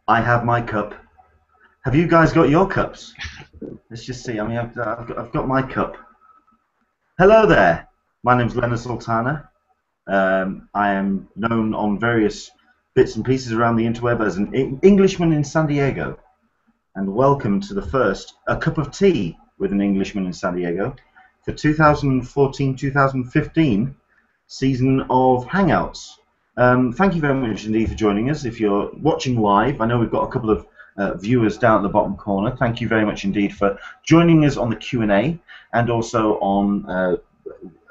I have my cup. Have you guys got your cups? Let's just see. I mean, I've got my cup. Hello there. My name's Leonard Sultana. I am known on various bits and pieces around the interweb as an Englishman in San Diego. And welcome to the first A Cup of Tea with an Englishman in San Diego for 2014-2015 season of Hangouts. Thank you very much indeed for joining us. If you're watching live, I know we've got a couple of viewers down at the bottom corner. Thank you very much indeed for joining us on the Q&A and also on,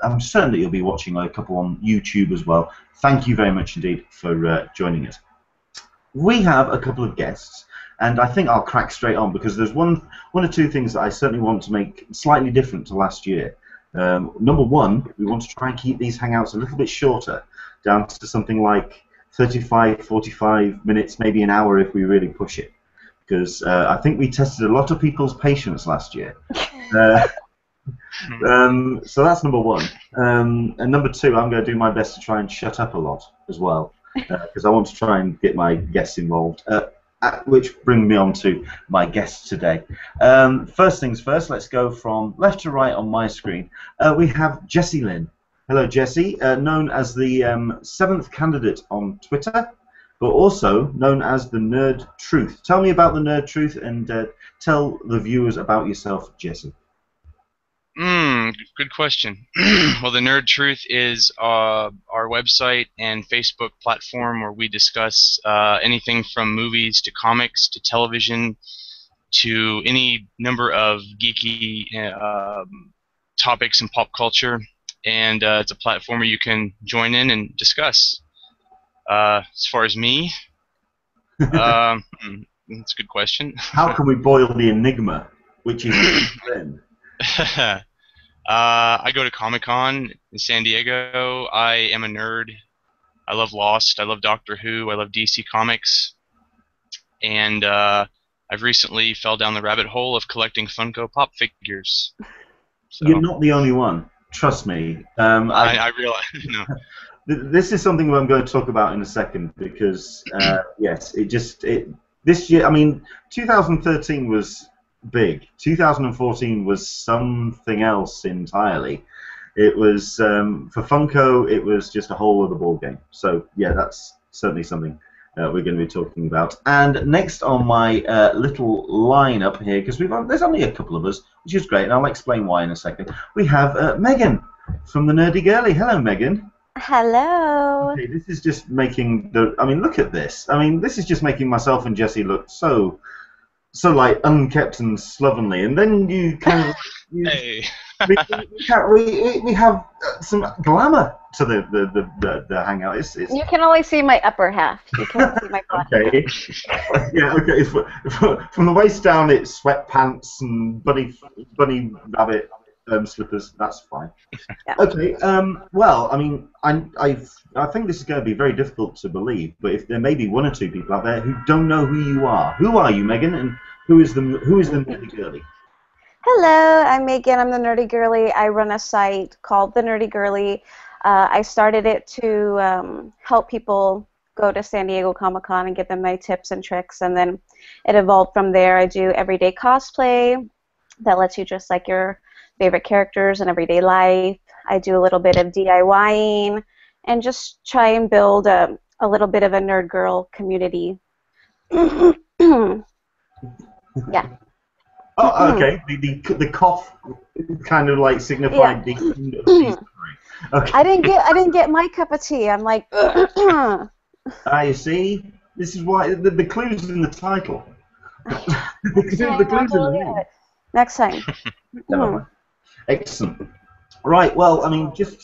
I'm certain that you'll be watching a couple on YouTube as well. Thank you very much indeed for joining us. We have a couple of guests, and I think I'll crack straight on because there's one or two things that I certainly want to make slightly different to last year. Number one, we want to try and keep these Hangouts a little bit shorter, down to something like 35, 45 minutes, maybe an hour if we really push it. Because I think we tested a lot of people's patience last year. So that's number one. And number two, I'm going to do my best to try and shut up a lot as well, because I want to try and get my guests involved. Which brings me on to my guests today. First things first, let's go from left to right on my screen. We have Jessie Lynn. Hello, Jessie, known as the 7th candidate on Twitter, but also known as the Nerd Truth. Tell me about the Nerd Truth and tell the viewers about yourself, Jessie. Good question. Well, the Nerd Truth is our website and Facebook platform where we discuss anything from movies to comics to television to any number of geeky topics in pop culture. And it's a platform where you can join in and discuss. As far as me, that's a good question. How can we boil the enigma, which is Lynn? I go to Comic-Con in San Diego. I am a nerd. I love Lost. I love Doctor Who. I love DC Comics. And I've recently fell down the rabbit hole of collecting Funko Pop figures. So, you're not the only one. Trust me. I realize. No. This is something I'm going to talk about in a second because, yes, this year, I mean, 2013 was big. 2014 was something else entirely. It was, for Funko, it was just a whole other ballgame. So, yeah, that's certainly something we're going to be talking about. And next on my little lineup here, because there's only a couple of us, which is great, and I'll explain why in a second. We have Megan from the Nerdy Girly. Hello, Megan. Hello. Okay, this is just making the. I mean, look at this. I mean, this is just making myself and Jessie look so like unkept and slovenly, and then you kind of. Hey. we have some glamour to the hangout. You can only see my upper half. You can't see my bottom. Okay. Yeah. Okay. From the waist down, it's sweatpants and bunny rabbit slippers. That's fine. Yeah. Okay. Well, I mean, I think this is going to be very difficult to believe, but if there may be one or two people out there who don't know who you are you, Megan, and who is the Nerdy Girly? Hello, I'm Megan. I'm the Nerdy Girly. I run a site called The Nerdy Girly. I started it to help people go to San Diego Comic-Con and give them my tips and tricks, and then it evolved from there. I do everyday cosplay that lets you dress like your favorite characters in everyday life. I do a little bit of DIYing and just try and build a little bit of a nerd girl community. Yeah. Oh, okay. The cough kind of like signified the. Okay. I didn't get my cup of tea. I'm like. You see, this is why the clues in the title. the clues in the name. Next time. Excellent. Right. Well, I mean, if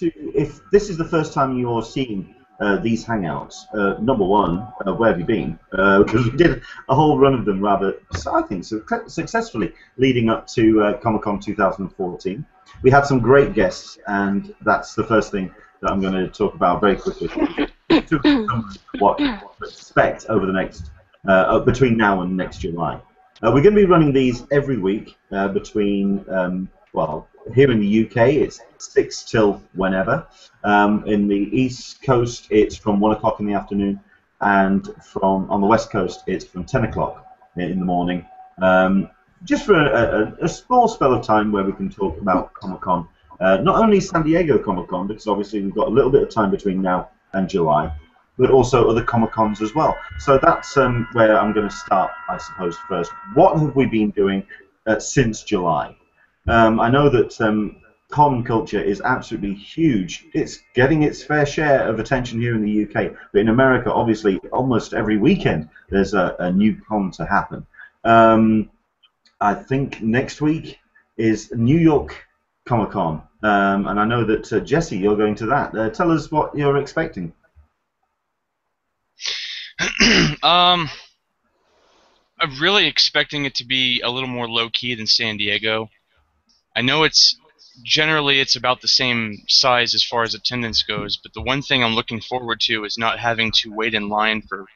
this is the first time you're seeing these Hangouts, number one, where have you been? Because we did a whole run of them rather, I think, successfully leading up to Comic-Con 2014. We had some great guests, and that's the first thing that I'm going to talk about very quickly. What to expect over the next, between now and next July. We're going to be running these every week between, well, here in the UK it's 6 till whenever. In the East Coast it's from 1 o'clock in the afternoon and on the West Coast it's from 10 o'clock in the morning. Just for a small spell of time where we can talk about Comic-Con. Not only San Diego Comic-Con, because obviously we've got a little bit of time between now and July, but also other Comic-Cons as well. So that's where I'm going to start, I suppose, first. What have we been doing since July? I know that con culture is absolutely huge. It's getting its fair share of attention here in the UK, but in America, obviously, almost every weekend there's a new con to happen. I think next week is New York Comic-Con, and I know that Jesse, you're going to that. Tell us what you're expecting. I'm really expecting it to be a little more low-key than San Diego. I know it's about the same size as far as attendance goes, but the one thing I'm looking forward to is not having to wait in line for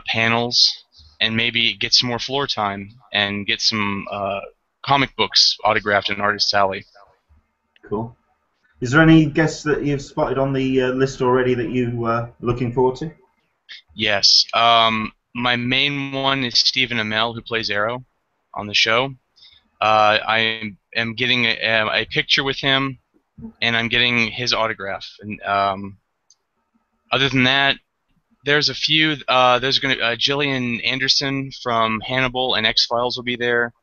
panels and maybe get some more floor time and get some comic books autographed in Artist's Alley. Cool. Is there any guests that you've spotted on the list already that you looking forward to? Yes. My main one is Stephen Amell, who plays Arrow on the show. I am getting a picture with him, and I'm getting his autograph. And other than that, there's a few. There's going to Gillian Anderson from Hannibal and X-Files will be there.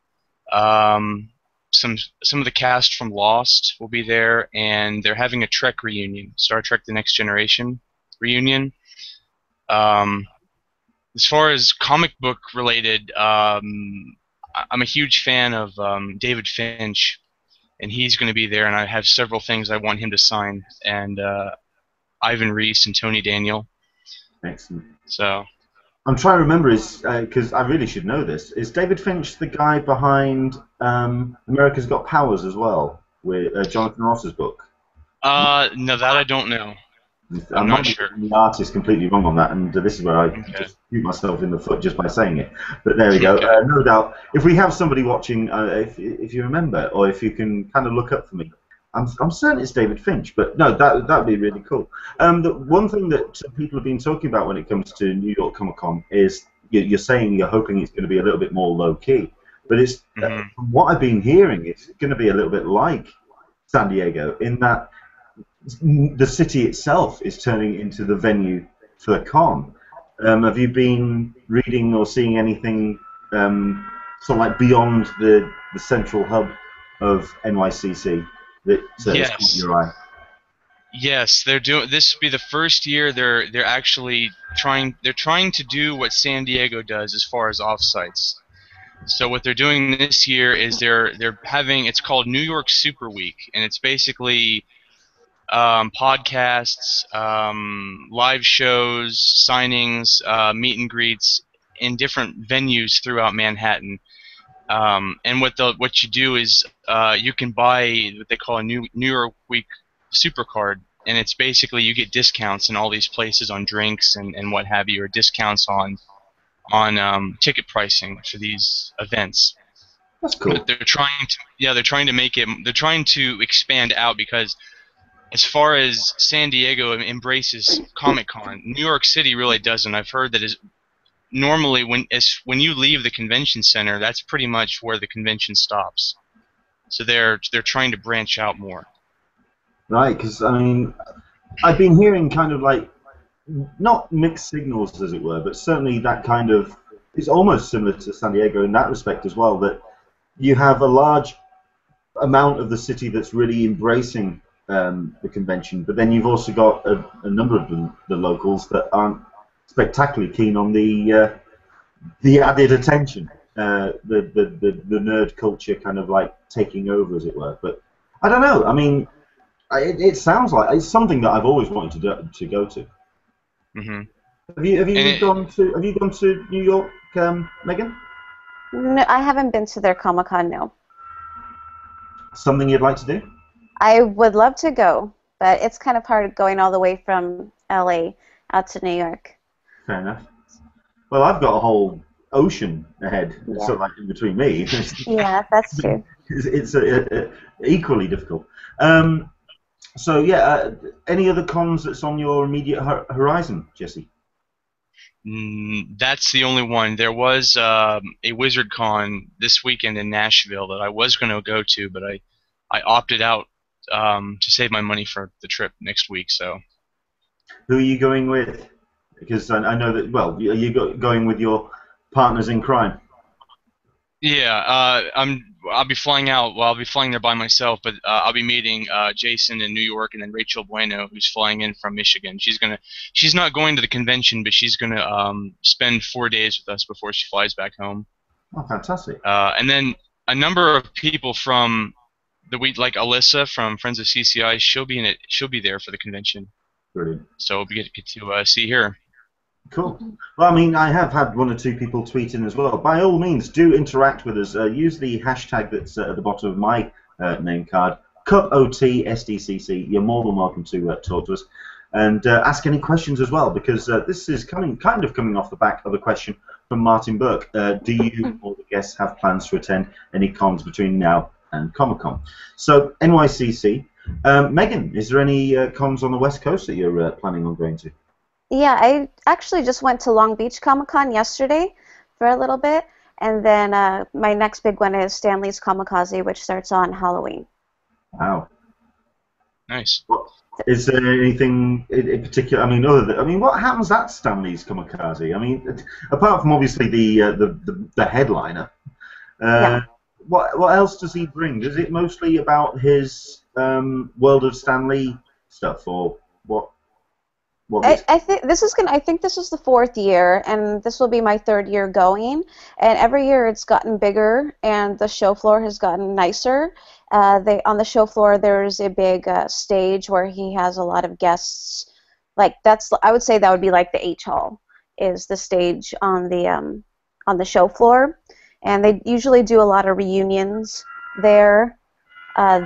Some of the cast from Lost will be there, and they're having a Trek reunion, Star Trek: The Next Generation reunion. As far as comic book related, I'm a huge fan of David Finch, and he's going to be there, and I have several things I want him to sign, and Ivan Reis and Tony Daniel. Excellent. So I'm trying to remember, because I really should know this. Is David Finch the guy behind America's Got Powers as well, with Jonathan Ross's book? No, that I don't know. I'm not sure. The artist completely wrong on that, and this is where I just shoot myself in the foot just by saying it. But there we go. No doubt, if we have somebody watching, if you remember, or if you can kind of look up for me, I'm certain it's David Finch. But no, that'd be really cool. The one thing that people have been talking about when it comes to New York Comic Con is you're saying you're hoping it's going to be a little bit more low key, but it's from what I've been hearing, it's going to be a little bit like San Diego in that the city itself is turning into the venue for the con. Have you been reading or seeing anything sort of like beyond the central hub of NYCC that has caught your eye? Yes, they're doing. This will be the first year they're actually trying. They're trying to do what San Diego does as far as offsites. So what they're doing this year is they're having. It's called New York Super Week, and it's basically podcasts, live shows, signings, meet and greets in different venues throughout Manhattan. And what you do is you can buy what they call a New York Week Supercard, and it's basically you get discounts in all these places on drinks and what have you, or discounts on ticket pricing for these events. That's cool. But they're trying to make it. They're trying to expand out because, as far as San Diego embraces Comic-Con, New York City really doesn't. I've heard that normally when you leave the convention center, that's pretty much where the convention stops. So they're trying to branch out more. Right, because I mean, I've been hearing kind of like not mixed signals, as it were, but certainly that kind of is almost similar to San Diego in that respect as well. That you have a large amount of the city that's really embracing the convention, but then you've also got a number of the locals that aren't spectacularly keen on the added attention, the nerd culture kind of like taking over, as it were. But I don't know. I mean, it sounds like it's something that I've always wanted to go to. Mm-hmm. Have you gone to New York, Megan? No, I haven't been to their Comic-Con. No. Something you'd like to do? I would love to go, but it's kind of hard going all the way from LA out to New York. Fair enough. Well, I've got a whole ocean ahead, Yeah. sort of like in between me. Yeah, that's true. It's equally difficult. So yeah, any other cons that's on your immediate horizon, Jesse? That's the only one. There was a WizardCon this weekend in Nashville that I was going to go to, but I opted out to save my money for the trip next week. So. Who are you going with? Because I know that. Well, are you going with your partners in crime? Yeah, I'll be flying out. Well, I'll be flying there by myself, but I'll be meeting Jason in New York, and then Rachel Bueno, who's flying in from Michigan. She's not going to the convention, but she's gonna spend 4 days with us before she flies back home. Oh, fantastic! And then a number of people from like Alyssa from Friends of CCI, she'll be in it. She'll be there for the convention. Brilliant. So we'll get to see her. Cool. Well, I mean, I have had 1 or 2 people tweet in as well. By all means, do interact with us. Use the hashtag that's at the bottom of my name card, CupOTSDCC. You're more than welcome to talk to us and ask any questions as well, because this is kind of coming off the back of a question from Martin Burke. Do you or the guests have plans to attend any cons between now and Comic-Con? So, NYCC. Megan, is there any cons on the West Coast that you're planning on going to? Yeah, I actually just went to Long Beach Comic-Con yesterday for a little bit, and then my next big one is Stanley's Comikaze, which starts on Halloween. Wow. Nice. What, is there anything in particular? I mean, what happens at Stanley's Comikaze? I mean, apart from obviously the headliner, Yeah. what else does he bring? Is it mostly about his World of Stanley stuff, or what? I think this is I think this is the 4th year, and this will be my 3rd year going. And every year it's gotten bigger, and the show floor has gotten nicer. On the show floor there's a big stage where he has a lot of guests. Like I would say that would be like the H Hall is the stage on the show floor, and they usually do a lot of reunions there.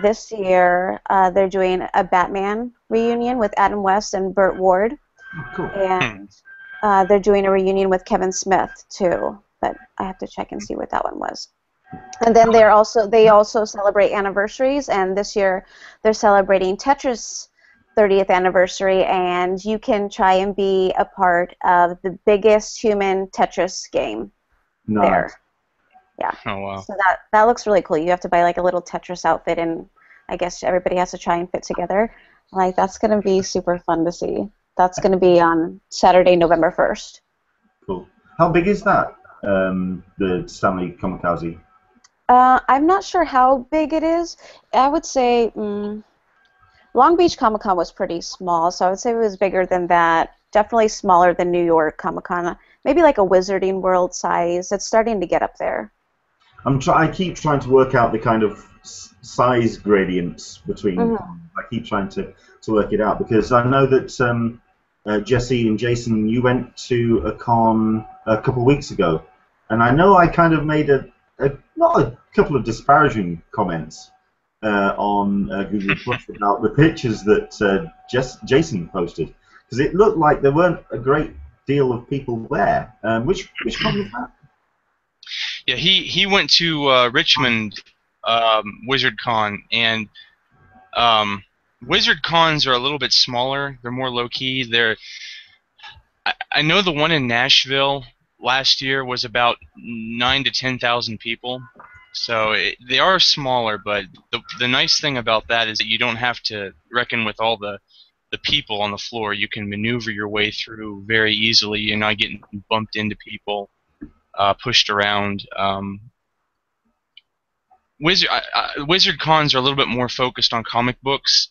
This year, they're doing a Batman reunion with Adam West and Burt Ward. Oh, cool. And they're doing a reunion with Kevin Smith, too. But I have to check and see what that one was. And then they also celebrate anniversaries, and this year they're celebrating Tetris 30th anniversary, and you can try and be a part of the biggest human Tetris game there. Yeah. Oh, wow. So that looks really cool. You have to buy like a little Tetris outfit, and I guess everybody has to try and fit together. Like, that's going to be super fun to see. That's going to be on Saturday, November 1st. Cool. How big is that, the Stanley Comikaze? I'm not sure how big it is. I would say Long Beach Comic-Con was pretty small, so I would say it was bigger than that. Definitely smaller than New York Comic-Con. Maybe like a Wizarding World size. It's starting to get up there. I keep trying to work out the kind of size gradients between. I keep trying to work it out, because I know that Jesse and Jason, you went to a con a couple of weeks ago, and I know I kind of made not a couple of disparaging comments on Google Plus about the pictures that Jason posted, because it looked like there weren't a great deal of people there. Which con was that? Yeah, he went to Richmond WizardCon, and WizardCons are a little bit smaller. They're more low-key. I know the one in Nashville last year was about 9,000 to 10,000 people. So they are smaller, but the nice thing about that is that you don't have to reckon with all the people on the floor. You can maneuver your way through very easily. You're not getting bumped into people. Pushed around. Wizard cons are a little bit more focused on comic books,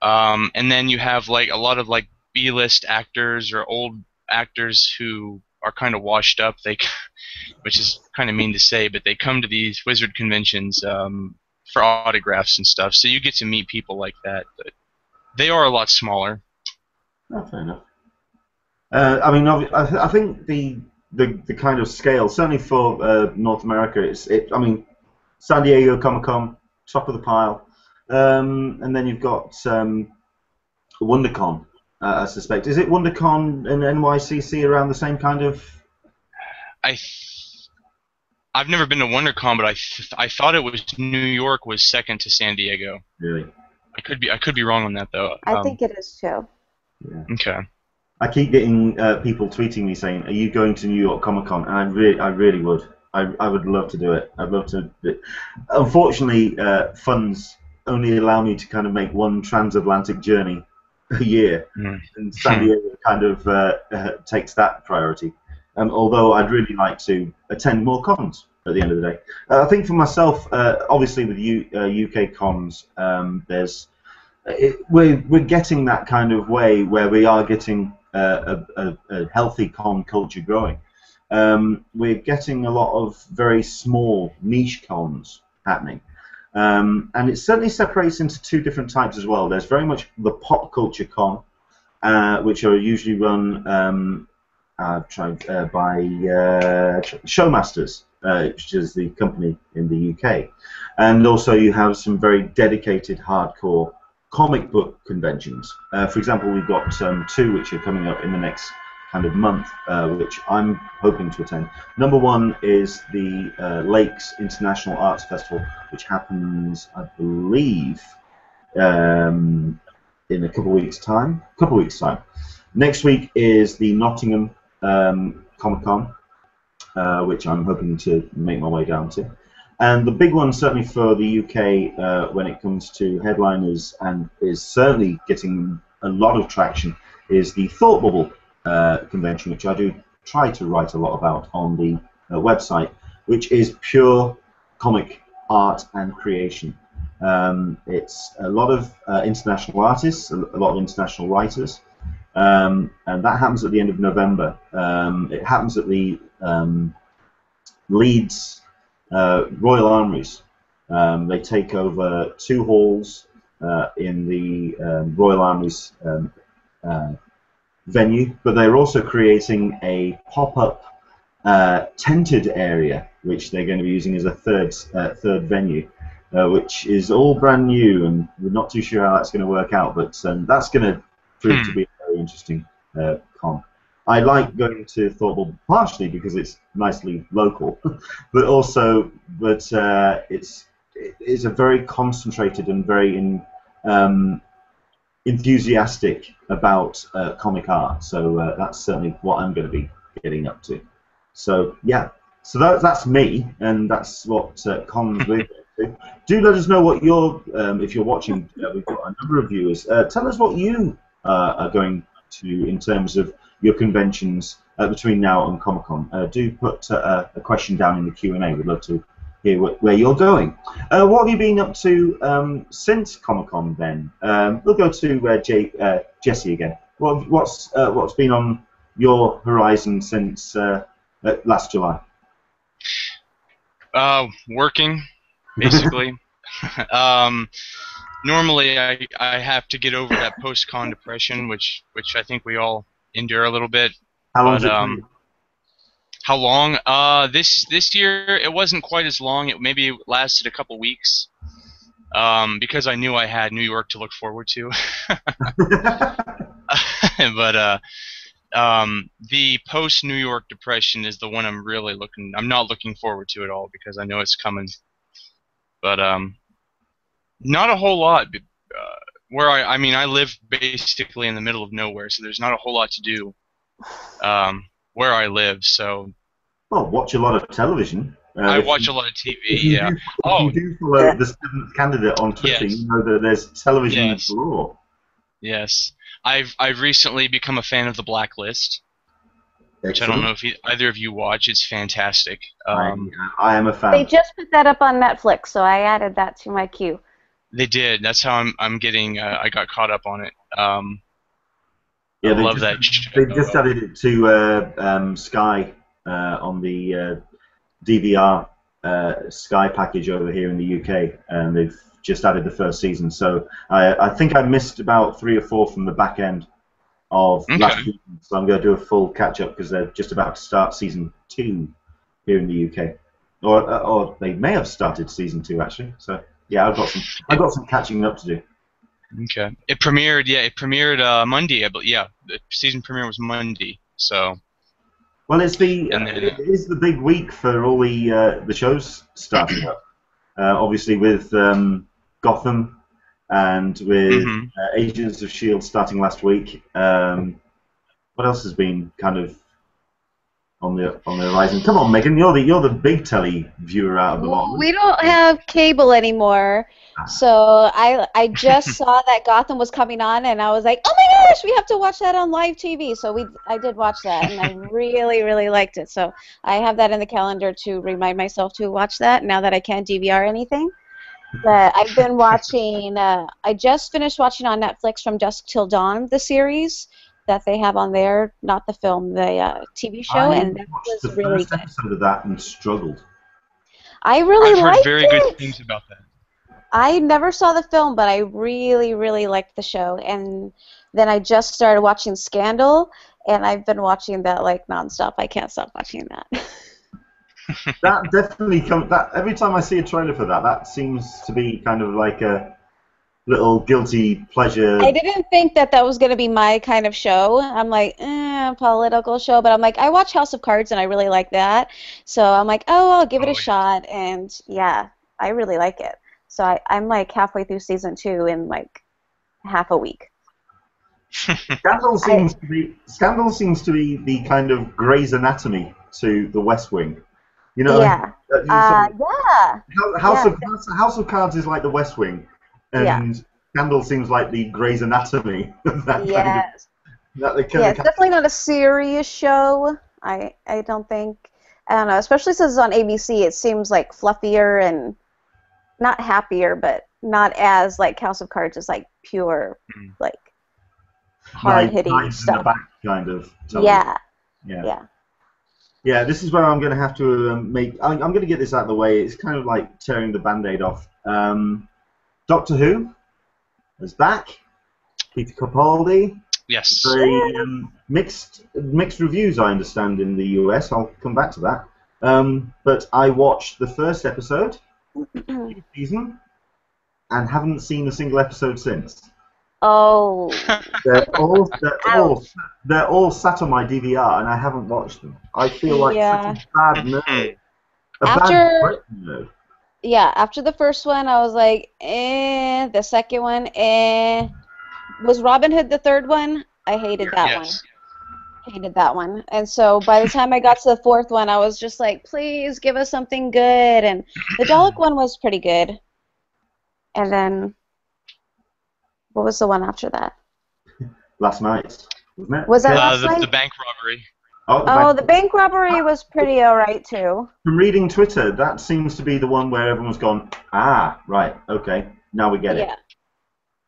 and then you have like a lot of like B-list actors or old actors who are kind of washed up. Which is kind of mean to say, but they come to these wizard conventions for autographs and stuff. So you get to meet people like that, but they are a lot smaller. Oh, fair enough. I mean, I think the kind of scale, certainly for North America, I mean, San Diego Comic-Con, top of the pile, and then you've got WonderCon, I suspect. Is it WonderCon and NYCC around the same kind of? I've never been to WonderCon, but I thought it was New York was second to San Diego. Really? I could be wrong on that though. I think it is too. Yeah. Okay. I keep getting people tweeting me saying, "Are you going to New York Comic Con?" And I really would. I would love to do it. I'd love to. Unfortunately, funds only allow me to kind of make one transatlantic journey a year, and San Diego kind of takes that priority. Although I'd really like to attend more cons at the end of the day. I think for myself, obviously with UK cons, we're getting that kind of way where we are getting a healthy con culture growing. We're getting a lot of very small niche cons happening. And it certainly separates into two different types as well. There's very much the pop culture con, which are usually run by Showmasters, which is the company in the UK. And also you have some very dedicated, hardcore comic book conventions. For example, we've got two which are coming up in the next kind of month, which I'm hoping to attend. Number one is the Lakes International Arts Festival, which happens, I believe, in a couple of weeks' time. Next week is the Nottingham Comic Con, which I'm hoping to make my way down to. And the big one, certainly for the UK, when it comes to headliners, and is certainly getting a lot of traction, is the Thought Bubble convention, which I do try to write a lot about on the website, which is pure comic art and creation. It's a lot of international artists, a lot of international writers, and that happens at the end of November. It happens at the Leeds Royal Armouries. They take over 2 halls in the Royal Armouries venue, but they're also creating a pop-up tented area, which they're going to be using as a third venue, which is all brand new, and we're not too sure how that's going to work out, but that's going to prove to be a very interesting con. I like going to Thought Bubble partially because it's nicely local, but also it's a very concentrated and very enthusiastic about comic art. So that's certainly what I'm going to be getting up to. So yeah, so that's me, and that's what cons we're going to. Do let us know what you're, if you're watching. We've got a number of viewers. Tell us what you are going to in terms of your conventions between now and Comic-Con. Do put a question down in the Q&A. We'd love to hear where you're going. What have you been up to since Comic-Con then? We'll go to Jesse again. What's been on your horizon since last July? Working, basically. Normally, I have to get over that post-con depression, which I think we all endure a little bit. How long? How long? This year it wasn't quite as long. It maybe lasted a couple weeks. Because I knew I had New York to look forward to. But the post-New York depression is the one I'm not looking forward to at all, because I know it's coming. But not a whole lot. Where I mean, I live basically in the middle of nowhere, so there's not a whole lot to do where I live. So. Well, watch a lot of television. I watch a lot of TV. Yeah. If you do follow the seventh candidate on Twitter, yes. You know that there's television galore. Yes. I've recently become a fan of The Blacklist, which I don't know if either of you watch. It's fantastic. I am a fan. They just put that up on Netflix, so I added that to my queue. They did. That's how I'm getting. I got caught up on it. Yeah, I love that show. They just added it to Sky on the DVR Sky package over here in the UK, and they've just added the first season. So I think I missed about 3 or 4 from the back end of last season. So I'm going to do a full catch up because they're just about to start season 2 here in the UK, or they may have started season 2 actually. So yeah, I've got some catching up to do. Okay. It premiered Monday. Yeah, the season premiere was Monday. So. Well, it is the big week for all the shows starting up. Obviously with Gotham and with Agents of S.H.I.E.L.D. starting last week. What else has been kind of on the horizon? Come on, Megan, you're the big telly viewer out of the lot. We don't have cable anymore, so I just saw that Gotham was coming on, and I was like, oh my gosh, we have to watch that on live TV. So I did watch that, and I really, really liked it. So I have that in the calendar to remind myself to watch that now that I can't DVR anything. But I've been watching, I just finished watching on Netflix From Dusk Till Dawn, the series that they have on there, not the film, the TV show, and that watched was the really first good. episode of that and struggled. I really I've heard liked very it. good things about that. I never saw the film, but I really, really liked the show. And then I just started watching Scandal, and I've been watching that like nonstop. I can't stop watching that. That definitely comes. That every time I see a trailer for that, that seems to be kind of like a little guilty pleasure. I didn't think that that was going to be my kind of show. I'm like, political show, but I'm like, I watch House of Cards, and I really like that. So I'm like, oh, I'll give it a shot, and yeah, I really like it. So I'm like halfway through season 2 in like half a week. Scandal seems to be the kind of Grey's Anatomy to the West Wing. You know, Yeah. House of Cards is like the West Wing, and Scandal seems like the Grey's Anatomy of that It's definitely not a serious show. I don't think. I don't know, especially since it's on ABC. It seems like fluffier and not happier, but not as like House of Cards is like pure, like hard-hitting stuff. In the back kind of. Yeah, this is where I'm going to have to make. I'm going to get this out of the way. It's kind of like tearing the Band-Aid off. Doctor Who is back. Peter Capaldi. Yes. Very mixed reviews, I understand, in the US. I'll come back to that. But I watched the first episode of the season and haven't seen a single episode since. Oh. They're all sat on my DVR and I haven't watched them. I feel like such a bad nerd. Bad nerd. Yeah, after the first one, I was like, eh. The second one, eh. Was Robin Hood the third one? I hated that one. Hated that one. And so by the time I got to the fourth one, I was just like, please give us something good. And the Dalek one was pretty good. And then, what was the one after that? Last Night, wasn't it? Was that last night? The bank robbery. The bank robbery was pretty alright too. From reading Twitter, that seems to be the one where everyone's gone, right, okay, now we get it.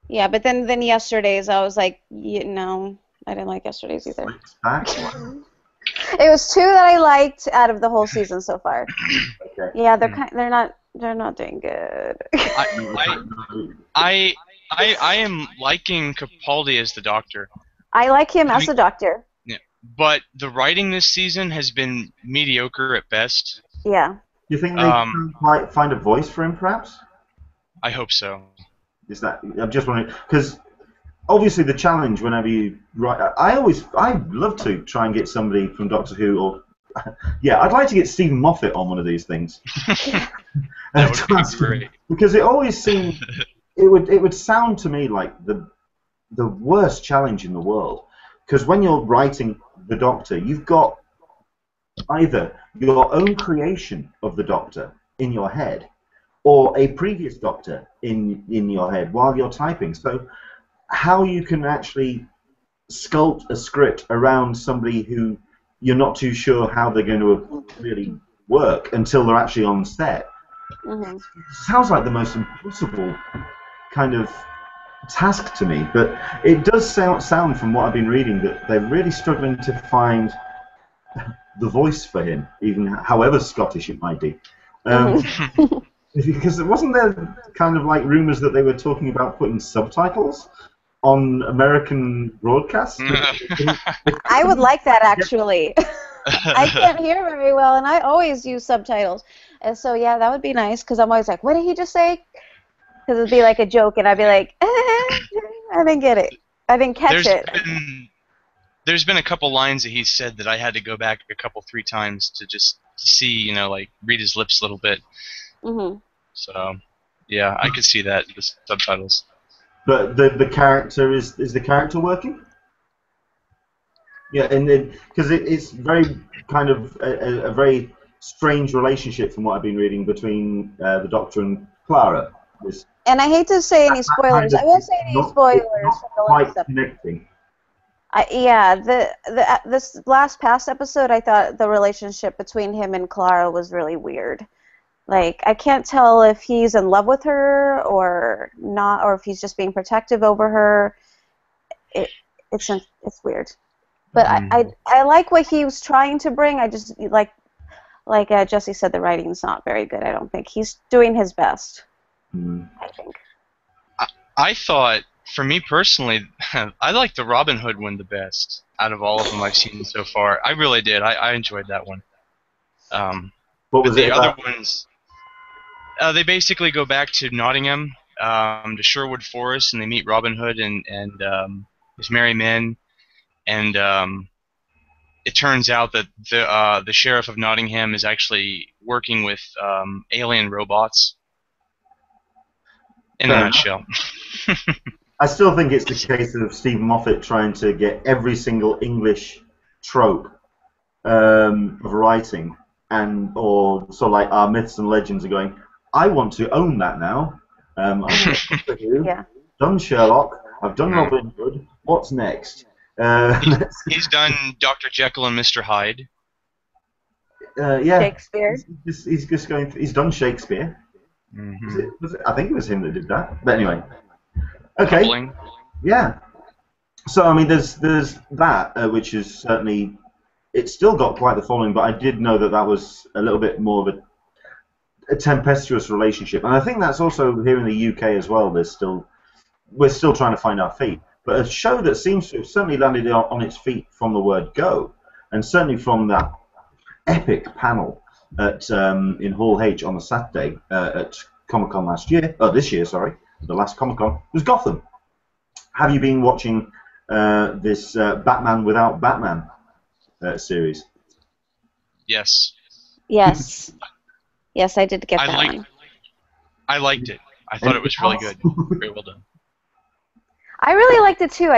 Yeah, but then yesterday's, I was like, no, I didn't like yesterday's either. It was 2 that I liked out of the whole season so far. Okay. Yeah, they're not doing good. I am liking Capaldi as the Doctor. I like him as the Doctor. Yeah, but the writing this season has been mediocre at best. Yeah. Do you think they might find a voice for him, perhaps? I hope so. Is that? I'm just wondering because obviously the challenge whenever you write, I'd love to try and get somebody from Doctor Who or I'd like to get Stephen Moffat on one of these things. That would be great. Because it always seemed it would sound to me like the worst challenge in the world. Because when you're writing the Doctor, you've got either your own creation of the Doctor in your head, or a previous Doctor in your head while you're typing. So how you can actually sculpt a script around somebody who you're not too sure how they're going to really work until they're actually on set. Mm-hmm. Sounds like the most impossible kind of task to me, but it does sound from what I've been reading that they're really struggling to find the voice for him, even however Scottish it might be. Because wasn't there kind of like rumors that they were talking about putting subtitles on American broadcasts? I would like that, actually. I can't hear very well, and I always use subtitles. And so, yeah, that would be nice, because I'm always like, what did he just say? Because it would be like a joke, and I'd be like, I didn't get it. I didn't catch it. There's been a couple lines that he said that I had to go back 3 times to just see, like, read his lips a little bit. Mm-hmm. So, yeah, I could see that, the subtitles. But the character, is the character working? Yeah, and because it's very kind of a very strange relationship from what I've been reading between the Doctor and Clara. This And I hate to say any that kind spoilers. of I won't say any it's spoilers not from the quite last episode. connecting. Yeah, this last past episode, I thought the relationship between him and Clara was really weird. Like, I can't tell if he's in love with her or not, or if he's just being protective over her. It's weird. But I like what he was trying to bring. I just like Jesse said, the writing's not very good. I don't think he's doing his best. I think. I thought, for me personally, I liked the Robin Hood one the best out of all of them I've seen so far. I really did. I enjoyed that one. What was but the it other about? ones, they basically go back to Nottingham, to Sherwood Forest, and they meet Robin Hood and his merry men, and it turns out that the sheriff of Nottingham is actually working with alien robots. In a Fair nutshell. I still think it's the case of Stephen Moffat trying to get every single English trope of writing, or sort of like our myths and legends are going, I want to own that now. I've done Sherlock, I've done Robin Hood, what's next? He's done Dr. Jekyll and Mr. Hyde. Yeah. Shakespeare. He's just going. He's done Shakespeare. Was it? I think it was him that did that. But anyway. Okay. Doubling. Yeah. So I mean, there's that, which is certainly, it's still got quite the following, but I did know that was a little bit more of a tempestuous relationship, and I think that's also here in the UK as well. We're still trying to find our feet, but a show that seems to have certainly landed on its feet from the word go, and certainly from that epic panel at in Hall H on the Saturday at Comic-Con this year, sorry, the last Comic-Con, was Gotham. Have you been watching this Batman Without Batman series? Yes. Yes. Yes, I did get that one. I liked it. I thought it was really good. Very well done. I really liked it too.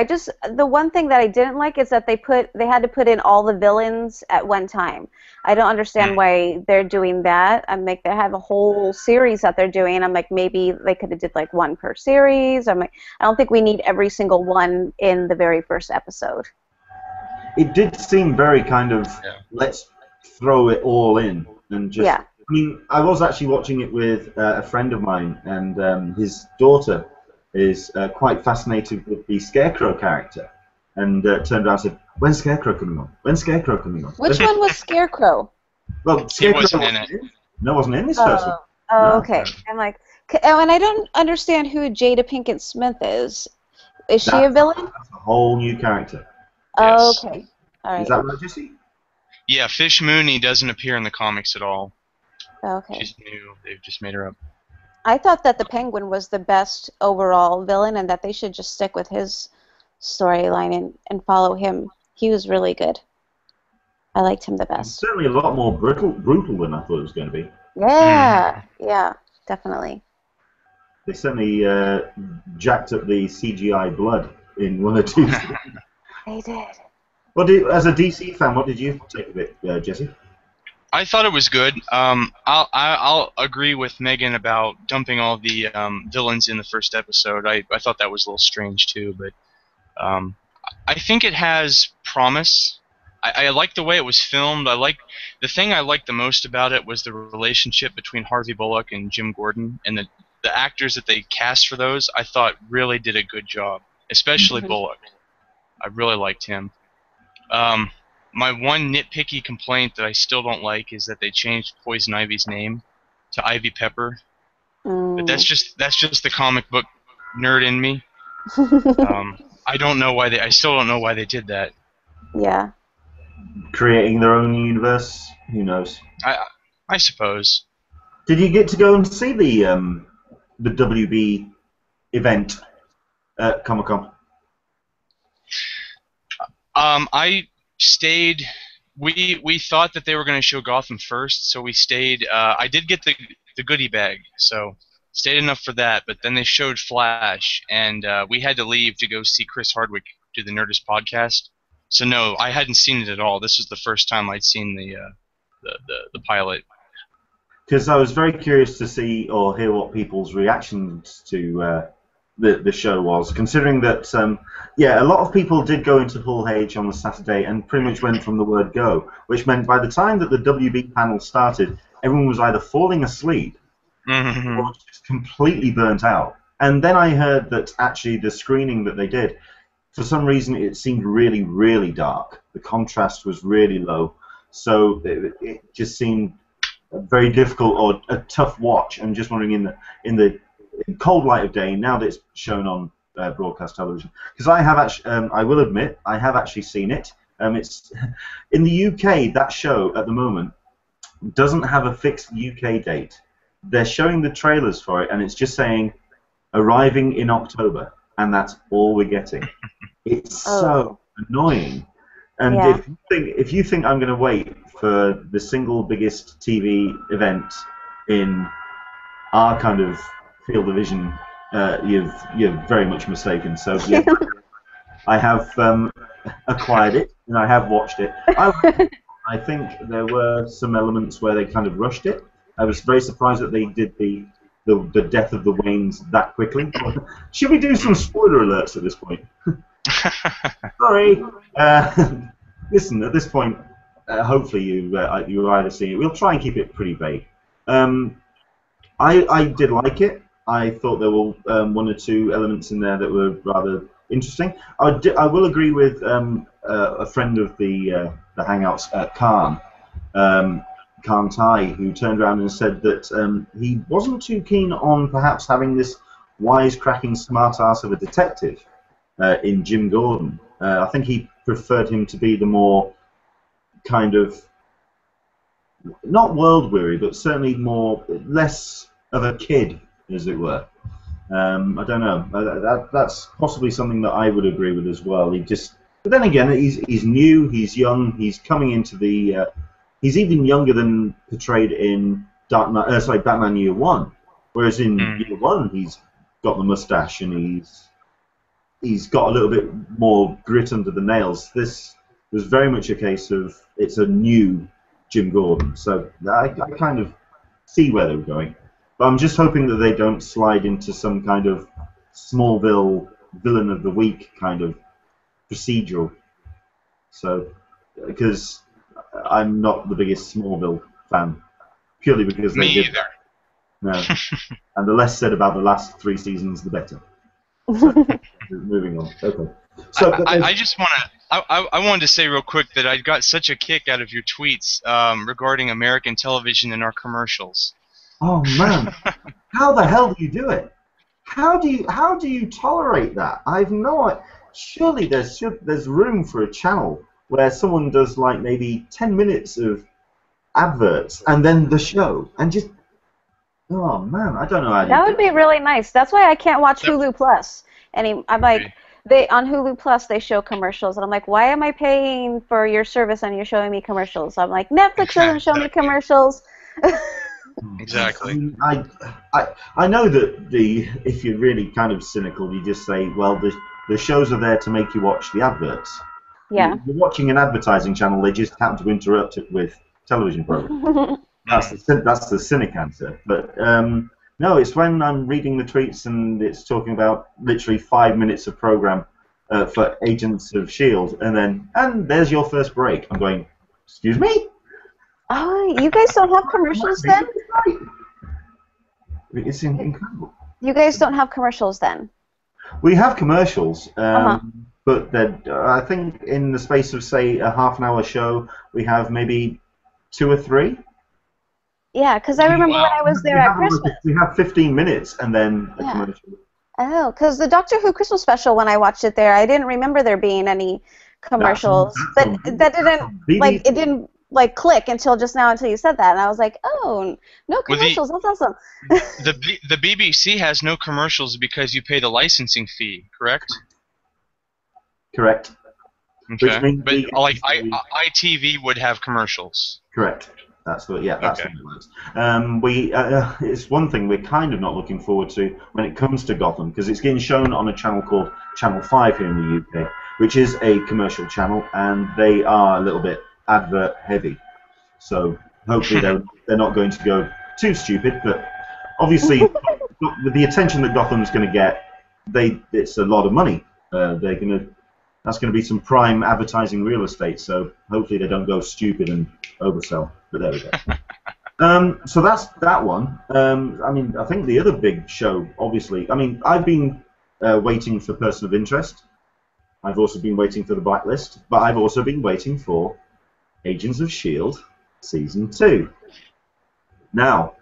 The one thing that I didn't like is that they had to put in all the villains at one time. I don't understand why they're doing that. I'm like, they have a whole series that they're doing. I'm like, maybe they could have did like one per series. I'm like, I don't think we need every single one in the very first episode. It did seem very kind of, let's throw it all in and just. Yeah. I mean, I was actually watching it with a friend of mine, and his daughter is quite fascinated with the Scarecrow character, and turned around and said, "When's Scarecrow coming on? When's Scarecrow coming on?" Which one was Scarecrow? Well, Scarecrow wasn't in it. No, wasn't in this first one. Oh, okay. I'm like, and I don't understand who Jada Pinkett Smith is. Is she a villain? That's a whole new character. Oh, Yes. okay. All right. Is that right, Jesse? Yeah, Fish Mooney doesn't appear in the comics at all. Okay. She's new. They've just made her up. I thought that the Penguin was the best overall villain, and that they should just stick with his storyline and follow him. He was really good. I liked him the best. Certainly a lot more brutal than I thought it was going to be. Yeah, yeah, definitely. They certainly jacked up the CGI blood in one or two. They did. As a DC fan, what did you take of it, Jesse? I thought it was good. I'll agree with Megan about dumping all the villains in the first episode. I thought that was a little strange too, but I think it has promise. I like the way it was filmed. The thing I liked the most about it was the relationship between Harvey Bullock and Jim Gordon, and the actors that they cast for those, I thought really did a good job, especially Bullock. I really liked him. My one nitpicky complaint that I still don't like is that they changed Poison Ivy's name to Ivy Pepper. But that's just the comic book nerd in me. I still don't know why they did that. Yeah. Creating their own universe, who knows? I suppose. Did you get to go and see the WB event at Comic-Con? I stayed. We thought that they were going to show Gotham first, so we stayed. I did get the goodie bag, so stayed enough for that. But then they showed Flash, and we had to leave to go see Chris Hardwick do the Nerdist podcast. So no, I hadn't seen it at all. This was the first time I'd seen the pilot. Because I was very curious to see or hear what people's reactions to the show was, considering that, yeah, a lot of people did go into Hull H on the Saturday and pretty much went from the word go, which meant by the time that the WB panel started, everyone was either falling asleep or just completely burnt out. And then I heard that actually the screening that they did, for some reason it seemed really, really dark. The contrast was really low, so it just seemed very difficult or a tough watch. I'm just wondering in the cold light of day, now that it's shown on broadcast television, because I have actually, I will admit, I have actually seen it. It's in the UK. That show at the moment doesn't have a fixed UK date. They're showing the trailers for it, and it's just saying arriving in October, and that's all we're getting. It's so annoying. And if you think I'm going to wait for the single biggest TV event in our kind of field of vision, you're very much mistaken. So yeah, I have acquired it and I have watched it. I think there were some elements where they kind of rushed it. I was very surprised that they did the death of the Waynes that quickly. Should we do some spoiler alerts at this point? Sorry. Listen, at this point, hopefully you either see it. We'll try and keep it pretty vague. I did like it. I thought there were one or two elements in there that were rather interesting. I will agree with a friend of the Hangouts, Khan Tai, who turned around and said that he wasn't too keen on perhaps having this wisecracking smartass of a detective in Jim Gordon. I think he preferred him to be the more kind of, not world-weary, but certainly less of a kid, as it were. I don't know. That's possibly something that I would agree with as well. But then again, he's new, he's young, he's coming into the. He's even younger than portrayed in Batman Year One, whereas in Year One he's got the mustache and he's got a little bit more grit under the nails. This was very much a case of it's a new Jim Gordon, so I kind of see where they're going. But I'm just hoping that they don't slide into some kind of Smallville villain of the week kind of procedural. So, because I'm not the biggest Smallville fan, purely because they did that. No. And the less said about the last 3 seasons, the better. So, moving on. Okay. So, I just want to. I wanted to say real quick that I got such a kick out of your tweets regarding American television and our commercials. Oh man, how the hell do you do it? How do you tolerate that? I've no idea. Surely there's room for a channel where someone does like maybe 10 minutes of adverts and then the show and just. Oh man, I don't know how. That would be really nice. That's why I can't watch Hulu Plus. I'm like, on Hulu Plus they show commercials, and I'm like, why am I paying for your service and you're showing me commercials? I'm like, Netflix doesn't show me commercials. Exactly. I know that if you're really kind of cynical, you just say, well, the shows are there to make you watch the adverts. Yeah. You're watching an advertising channel, they just happen to interrupt it with television programs. That's the cynic answer. But no, it's when I'm reading the tweets and it's talking about literally 5 minutes of program for Agents of S.H.I.E.L.D. and there's your first break. I'm going, excuse me? Oh, you guys don't have commercials then? It's incredible. You guys don't have commercials then? We have commercials, but I think in the space of, say, a half-an-hour show, we have maybe 2 or 3. Yeah, because I remember when I was there at Christmas. We have 15 minutes and then a commercial. Oh, because the Doctor Who Christmas special, when I watched it there, I didn't remember there being any commercials. But that didn't click until just now, until you said that, and I was like, oh, no commercials, that's awesome. The BBC has no commercials because you pay the licensing fee, correct? Correct. Okay. But like ITV would have commercials. Correct. That's what it works. It's one thing we're kind of not looking forward to when it comes to Gotham, because it's getting shown on a channel called Channel 5 here in the UK. which is a commercial channel, and they are a little bit advert heavy. So hopefully they're not going to go too stupid, but obviously with the attention that Gotham's going to get, it's a lot of money. That's going to be some prime advertising real estate. So hopefully they don't go stupid and oversell. But there we go. So that's that one. I mean, I think the other big show, obviously. I mean, I've been waiting for Person of Interest. I've also been waiting for The Blacklist, but I've also been waiting for Agents of S.H.I.E.L.D. Season 2. Now,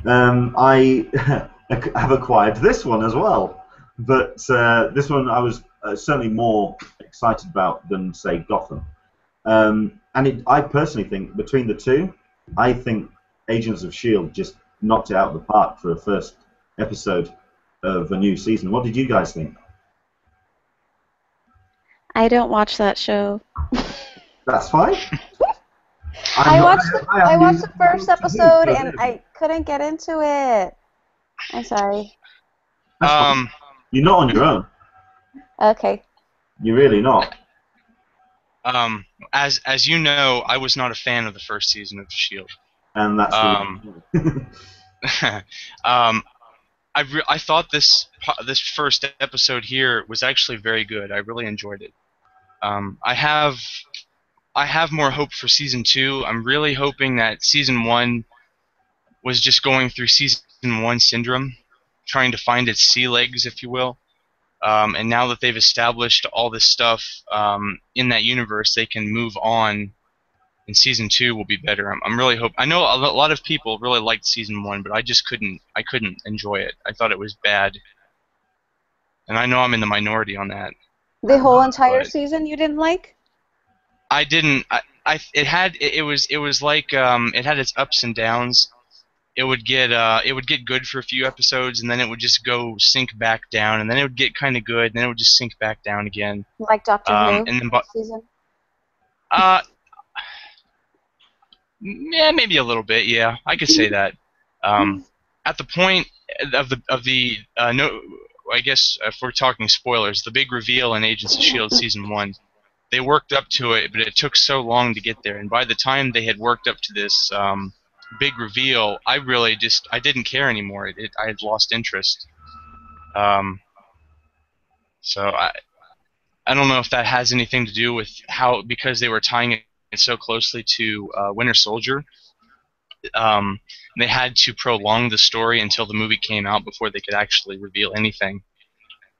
I have acquired this one as well, but this one I was certainly more excited about than, say, Gotham. I personally think, between the two, I think Agents of S.H.I.E.L.D. just knocked it out of the park for a first episode of a new season. What did you guys think? I don't watch that show. That's fine. I watched the first episode and I couldn't get into it. I'm sorry. You're not on your own. Okay. You're really not. As you know, I was not a fan of the first season of S.H.I.E.L.D. And that's I thought this first episode here was actually very good. I really enjoyed it. I have more hope for season 2. I'm really hoping that season 1 was just going through season 1 syndrome, trying to find its sea legs, if you will. And now that they've established all this stuff in that universe, they can move on. And season 2 will be better. I'm really hoping. I know a lot of people really liked season 1, but I just couldn't. I couldn't enjoy it. I thought it was bad. And I know I'm in the minority on that. The whole entire season you didn't like? I didn't. It was like it had its ups and downs. It would get good for a few episodes, and then it would just go sink back down, and then it would get kind of good, and then it would just sink back down again. Like Doctor Who and then, season? Yeah, maybe a little bit. Yeah, I could say that. At the point of the no, I guess if we're talking spoilers, the big reveal in Agents of S.H.I.E.L.D. season 1, they worked up to it, but it took so long to get there. And by the time they had worked up to this big reveal, I didn't care anymore. I had lost interest. So I don't know if that has anything to do with because they were tying it so closely to Winter Soldier. They had to prolong the story until the movie came out before they could actually reveal anything.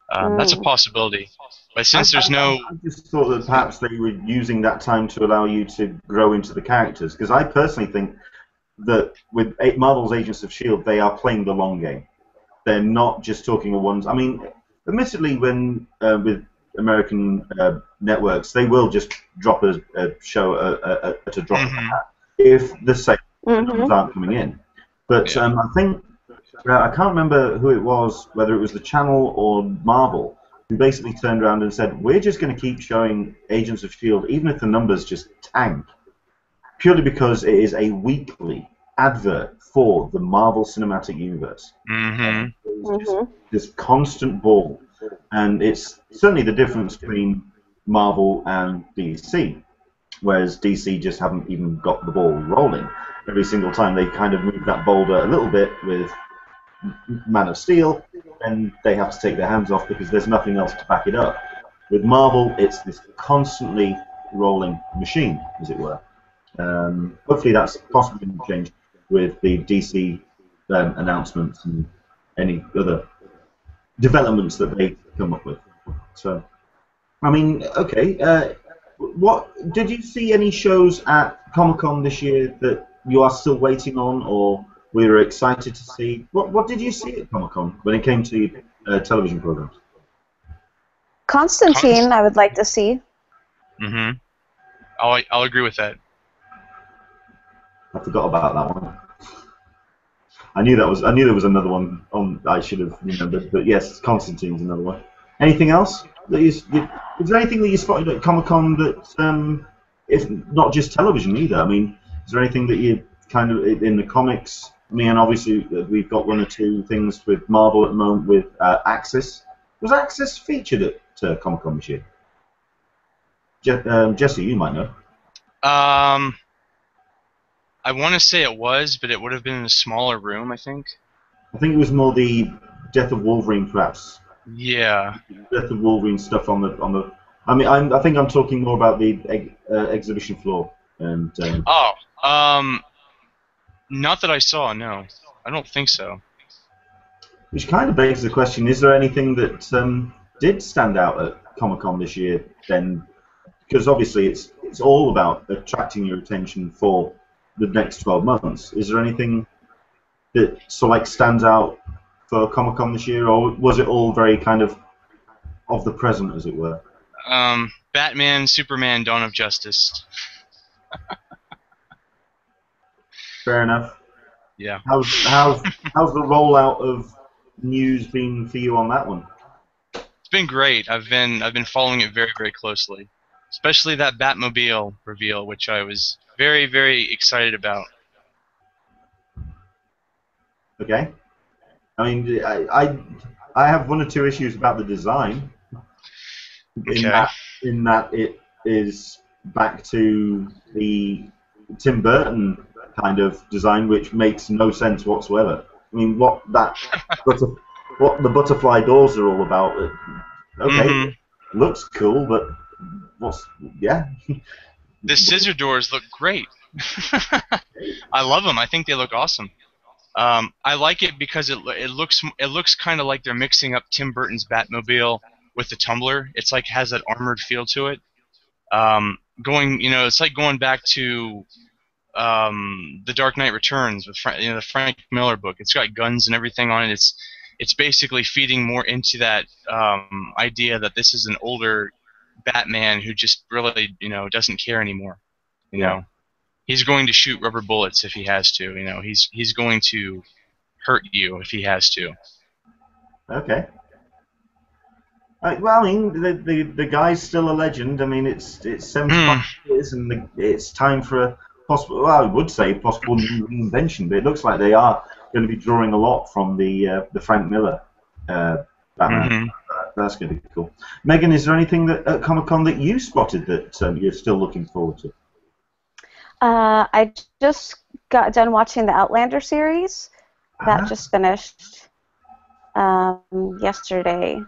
That's a possibility. But since there's no... I just thought that perhaps they were using that time to allow you to grow into the characters, because I personally think that with Marvel's Agents of S.H.I.E.L.D., they are playing the long game. They're not just talking of ones... I mean, admittedly, when with American networks, they will just drop a show at a drop of a hat if the same aren't coming in. But I think I can't remember who it was, whether it was the channel or Marvel, who basically turned around and said, "We're just going to keep showing Agents of S.H.I.E.L.D. even if the numbers just tank, purely because it is a weekly advert for the Marvel Cinematic Universe." This constant ball. And it's certainly the difference between Marvel and DC, whereas DC just haven't even got the ball rolling. Every single time they kind of move that boulder a little bit with Man of Steel, and they have to take their hands off because there's nothing else to back it up. With Marvel, it's this constantly rolling machine, as it were. Hopefully that's possibly going to change with the DC announcements and any other developments that they come up with. So, I mean, okay. What did you see any shows at Comic-Con this year that you are still waiting on, or we were excited to see? What did you see at Comic-Con when it came to television programs? Constantine, I would like to see. I'll agree with that. I forgot about that one. I knew there was another one on. I should have remembered, but yes, Constantine's another one. Anything else? Is there anything that you spotted at Comic-Con that, if not just television either? I mean, is there anything that you kind of in the comics? I mean, and obviously we've got one or two things with Marvel at the moment with Axis. Was Axis featured at Comic-Con this year? Jesse, you might know. I want to say it was, but it would have been in a smaller room, I think. I think it was more the Death of Wolverine, perhaps. Yeah. Death of Wolverine stuff on the. I mean, I think I'm talking more about the exhibition floor. And not that I saw. No, I don't think so. which kind of begs the question: is there anything that did stand out at Comic-Con this year? Then, because obviously it's all about attracting your attention for the next 12 months. Is there anything that stands out for Comic-Con this year, or was it all very kind of the present, as it were? Batman, Superman, Dawn of Justice. Fair enough. Yeah. How's the rollout of news been for you on that one? It's been great. I've been following it very, very closely, especially that Batmobile reveal, which I was very, very excited about. Okay. I mean, I have one or two issues about the design. Okay. In that it is back to the Tim Burton kind of design, which makes no sense whatsoever. I mean, what the butterfly doors are all about. Okay, looks cool, but yeah. The scissor doors look great. I love them. I think they look awesome. I like it because it looks kind of like they're mixing up Tim Burton's Batmobile with the Tumbler. It's like has that armored feel to it. It's like going back to The Dark Knight Returns with the Frank Miller book. It's got guns and everything on it. It's basically feeding more into that idea that this is an older Batman who just really doesn't care anymore. You know, he's going to shoot rubber bullets if he has to. He's going to hurt you if he has to. Okay. Well, I mean, the guy's still a legend. I mean, it's 75 years, and it's time for a possible. Well, I would say possible new reinvention, but it looks like they are going to be drawing a lot from the Frank Miller Batman. That's going to be cool. Megan, is there anything at Comic-Con that you spotted that you're still looking forward to? I just got done watching the Outlander series. That just finished yesterday.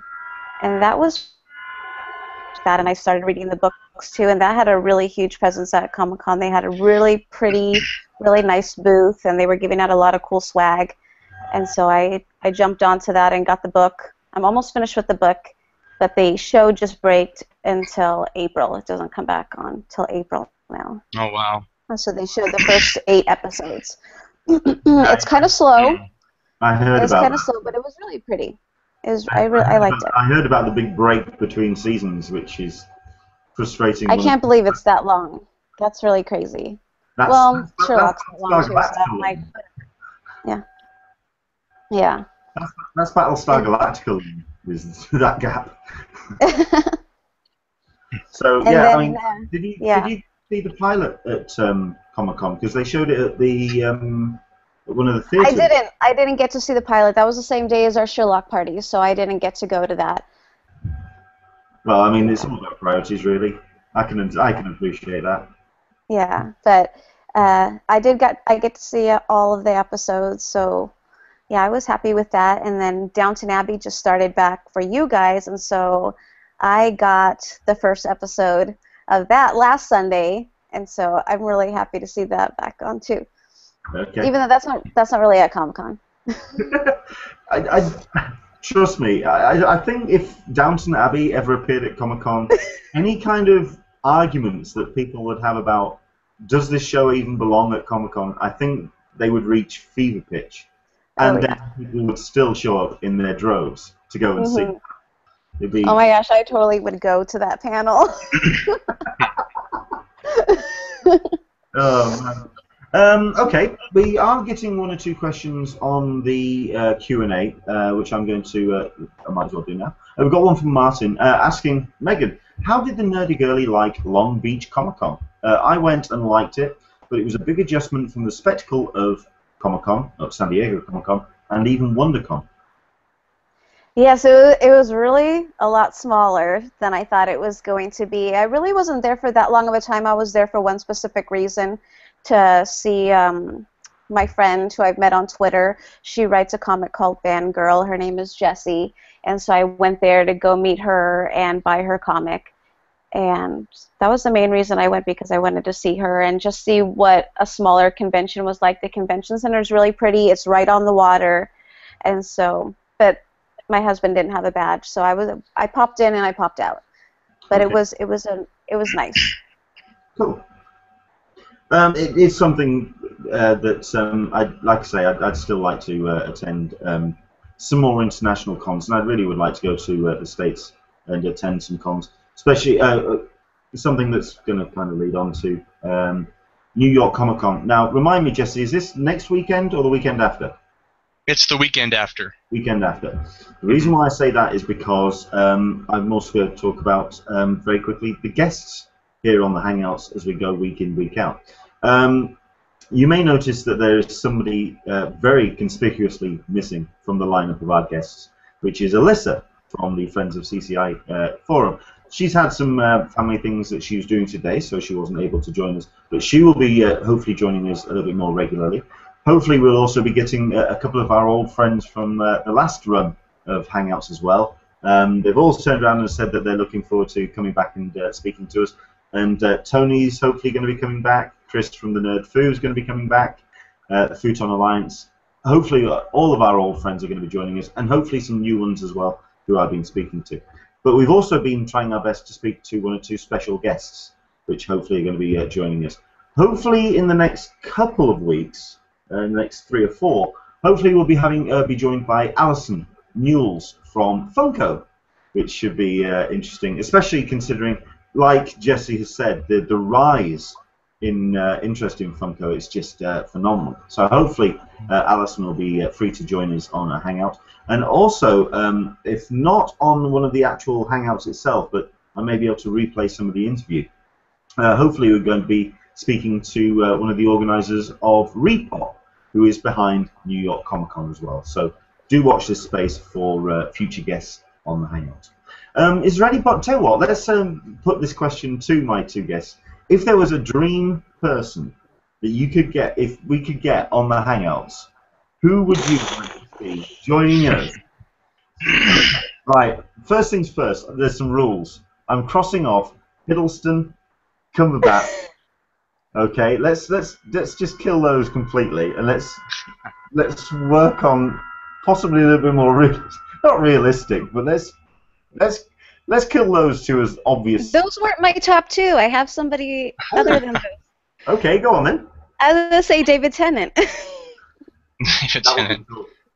And that was that, and I started reading the books too, and that had a really huge presence at Comic-Con. They had a really pretty, really nice booth, and they were giving out a lot of cool swag. And so I jumped onto that and got the book. I'm almost finished with the book, but the show just braked until April. It doesn't come back on till April now. Oh, wow. And so they showed the first 8 episodes. It's kind of slow. I heard about it. It's kind of slow, but it was really pretty. I liked it. I heard about the big break between seasons, which is frustrating. I can't believe it's that long. That's really crazy. Sherlock's long too, so I'm like, yeah. That's Battlestar Galactica is that gap. So I mean, did you see the pilot at Comic-Con? Because they showed it at the one of the theaters. I didn't get to see the pilot. That was the same day as our Sherlock party, so I didn't get to go to that. Well, I mean, it's all about priorities, really. I can appreciate that. Yeah, but I get to see all of the episodes, so yeah, I was happy with that. And then Downton Abbey just started back for you guys, and so I got the first episode of that last Sunday, and so I'm really happy to see that back on too. Okay. Even though that's not really at Comic-Con. I trust me. I think if Downton Abbey ever appeared at Comic-Con, any kind of arguments that people would have about does this show even belong at Comic-Con, I think they would reach fever pitch, and then people would still show up in their droves to go and see. Oh my gosh, I totally would go to that panel. Oh man. Okay, we are getting one or two questions on the Q&A, which I'm going to, I might as well do now. We've got one from Martin asking, Megan, how did the Nerdy Girly like Long Beach Comic-Con? I went and liked it, but it was a big adjustment from the spectacle of Comic-Con, of San Diego Comic-Con, and even WonderCon. Yes, it was really a lot smaller than I thought it was going to be. I really wasn't there for that long of a time. I was there for one specific reason, to see my friend who I've met on Twitter. She writes a comic called Fangirl. Her name is Jessie, and so I went there to go meet her and buy her comic. And that was the main reason I went, because I wanted to see her and just see what a smaller convention was like. The convention center is really pretty. It's right on the water, and so, but my husband didn't have a badge, so I popped in and I popped out. But Okay. it was nice. Cool. It is something that like I say, I'd still like to attend some more international cons, and I really would like to go to the States and attend some cons, especially something that's going to kind of lead on to New York Comic Con. Now, remind me, Jesse, is this next weekend or the weekend after? It's the weekend after. Weekend after. The reason why I say that is because I'm also going to talk about, very quickly, the guests here on the Hangouts as we go week in, week out. You may notice that there is somebody very conspicuously missing from the lineup of our guests, which is Alyssa from the Friends of CCI forum. She's had some family things that she was doing today, so she wasn't able to join us, but she will be hopefully joining us a little bit more regularly. Hopefully we'll also be getting a couple of our old friends from the last run of Hangouts as well. They've all turned around and said that they're looking forward to coming back and speaking to us. And Tony's hopefully going to be coming back. Chris from the Nerd Foo is going to be coming back. The Futon Alliance. Hopefully all of our old friends are going to be joining us, and hopefully some new ones as well who I've been speaking to. But we've also been trying our best to speak to one or two special guests, which hopefully are going to be joining us. Hopefully in the next couple of weeks, the next 3 or 4, hopefully we'll be be joined by Alison Newells from Funko, which should be interesting, especially considering, like Jesse has said, the rise in interest in Funko is just phenomenal. So hopefully Alison will be free to join us on a Hangout. And also, if not on one of the actual Hangouts itself, but I may be able to replay some of the interview, hopefully we're going to be speaking to one of the organisers of Repop, who is behind New York Comic Con as well. So do watch this space for future guests on the Hangout. Is there any, tell you what, let's put this question to my two guests. If there was a dream person that you could get, if we could get on the Hangouts, who would you like to see joining us? Right, first things first, there's some rules. I'm crossing off Hiddleston, Cumberbatch. Okay, let's just kill those completely, and let's work on possibly a little bit more not realistic, but let's kill those two as obvious. Those weren't my top 2. I have somebody other than those. Okay, go on then. I was gonna say David Tennant.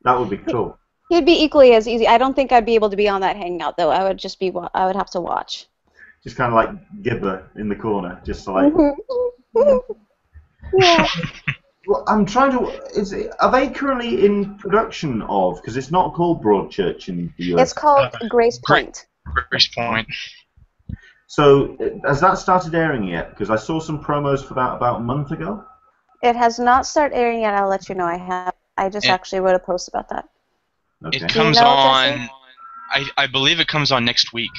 That would be cool. He'd be equally as easy. I don't think I'd be able to be on that Hangout though. I would have to watch. Just kind of like Gibber in the corner, just to like. Yeah. Well, I'm trying to. Are they currently in production of? Because it's not called Broadchurch in the US. It's called Grace Point. Grace Point. So has that started airing yet? Because I saw some promos for that about a month ago. It has not started airing yet. I'll let you know. I just actually wrote a post about that. Okay. It comes on. I believe it comes on next week.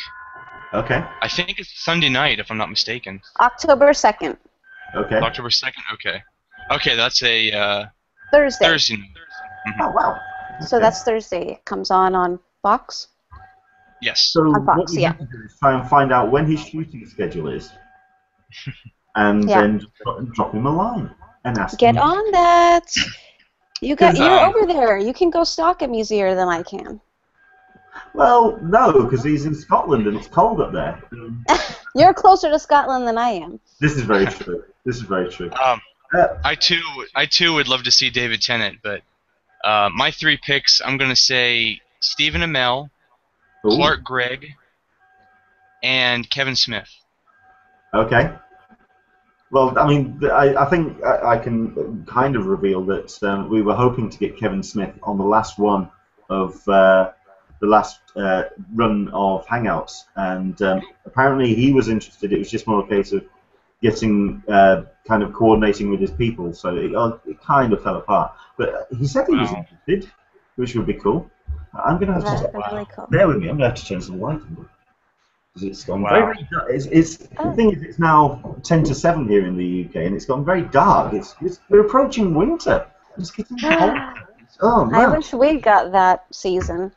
Okay. I think it's Sunday night, if I'm not mistaken. October 2nd. Okay. October 2nd. Okay. Okay, that's a Thursday. Thursday night. Mm-hmm. Oh wow. So Okay. that's Thursday. It comes on Fox. Yes. So On Fox, what we yeah. have to do is try and find out when his shooting schedule is, and Yeah. then drop him a line and ask Get him. on that. You're Um, over there. You can go stalk him easier than I can. Well, no, because he's in Scotland and it's cold up there. You're closer to Scotland than I am. This is very true. This is very true. I too would love to see David Tennant, but my 3 picks, I'm gonna say Stephen Amell, Ooh. Clark Gregg, and Kevin Smith. Okay. Well, I mean, I think I can kind of reveal that we were hoping to get Kevin Smith on the last one of the last run of Hangouts, and apparently he was interested. It was just more a case of getting kind of coordinating with his people, so it kind of fell apart. But he said he was interested, which would be cool. I'm gonna have That's to really cool. bear with me. I'm gonna have to turn some light on because it's gone Wow. very dark. The thing is, it's now 10 to 7 here in the UK, and it's gone very dark. We're approaching winter. It's getting cold. Oh I man. wish we got that season.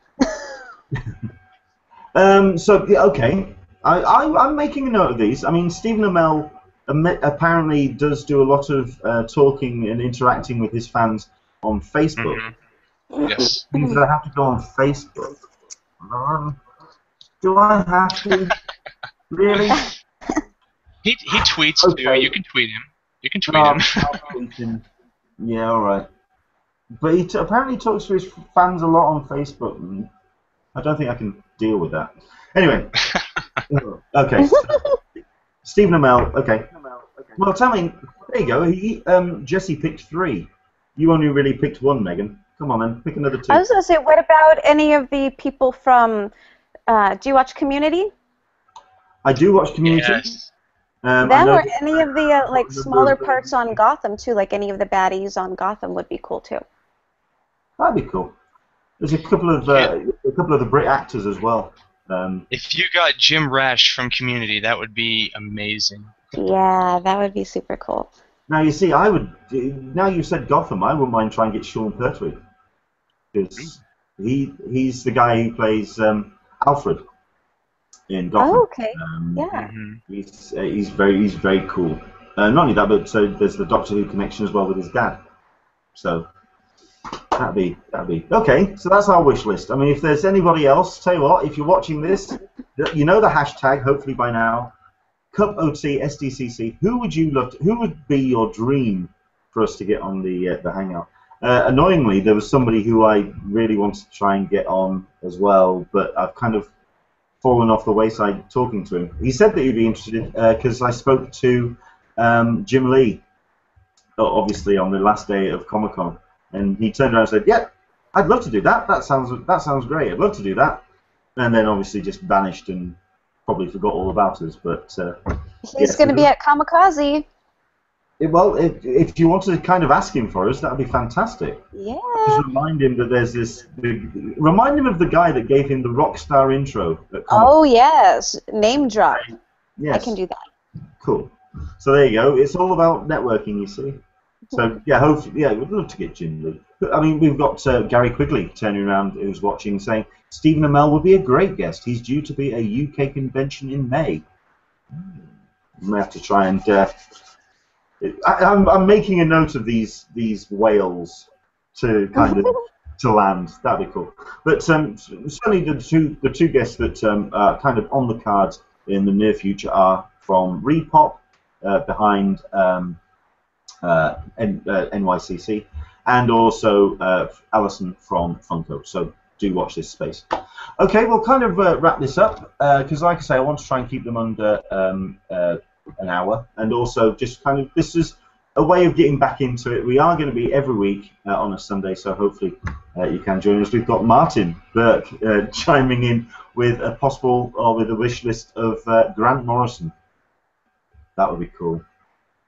So yeah, okay, I'm making a note of these. I mean, Stephen Amell apparently does do a lot of talking and interacting with his fans on Facebook. Yes. Means that I have to go on Facebook. Do I have to? Really? He tweets Okay. too. You can tweet him. You can tweet No, him. I'll tweet him. Yeah, all right. But he apparently talks to his fans a lot on Facebook, and I don't think I can deal with that. Anyway, okay. Stephen Amell. Okay. Well, tell me. There you go. Jesse picked 3. You only really picked 1, Megan. Come on, man. Pick another 2. I was going to say, what about any of the people from, do you watch Community? I do watch Community. Yes. Them or any of the like smaller parts on Gotham too, like any of the baddies on Gotham would be cool too. That'd be cool. There's a couple of the Brit actors as well. If you got Jim Rash from Community, that would be amazing. Yeah, that would be super cool. Now you see, now you've said Gotham, I wouldn't mind trying to get Sean Pertwee, because he's the guy who plays Alfred in Gotham. Oh, okay. Yeah. He's very cool. Not only that, but so there's the Doctor Who connection as well with his dad. So that'd be okay. So that's our wish list. I mean, if there's anybody else, tell you what, if you're watching this, you know the hashtag. Hopefully by now, CupOT SDCC. Who would be your dream for us to get on the Hangout? Annoyingly, there was somebody who I really wanted to try and get on as well, but I've kind of fallen off the wayside talking to him. He said that he'd be interested because I spoke to Jim Lee, obviously on the last day of Comic-Con, and he turned around and said, "Yeah, I'd love to do that. That sounds great. I'd love to do that." And then obviously just vanished and probably forgot all about us. But he's going to be at Kamikaze. Well, if you want to kind of ask him for us, that would be fantastic. Yeah. Just remind him that there's this. Remind him of the guy that gave him the rock star intro. Oh yes, name drop. Yes. I can do that. Cool. So there you go. It's all about networking, you see. So yeah, hopefully, yeah, we'd love to get Jim Lee. I mean, we've got Gary Quigley turning around, who's watching, saying Stephen Amell would be a great guest. He's due to be a UK convention in May. We may have to try and. I'm making a note of these whales to kind of to land. That'd be cool. But certainly the two guests that are kind of on the cards in the near future are from ReedPop behind NYCC, and also Alison from Funko. So do watch this space. Okay, we'll kind of wrap this up because, like I say, I want to try and keep them under an hour, and also just kind of this is a way of getting back into it. We are going to be every week on a Sunday, so hopefully you can join us. We've got Martin Burke chiming in with a possible or with a wish list of Grant Morrison. That would be cool.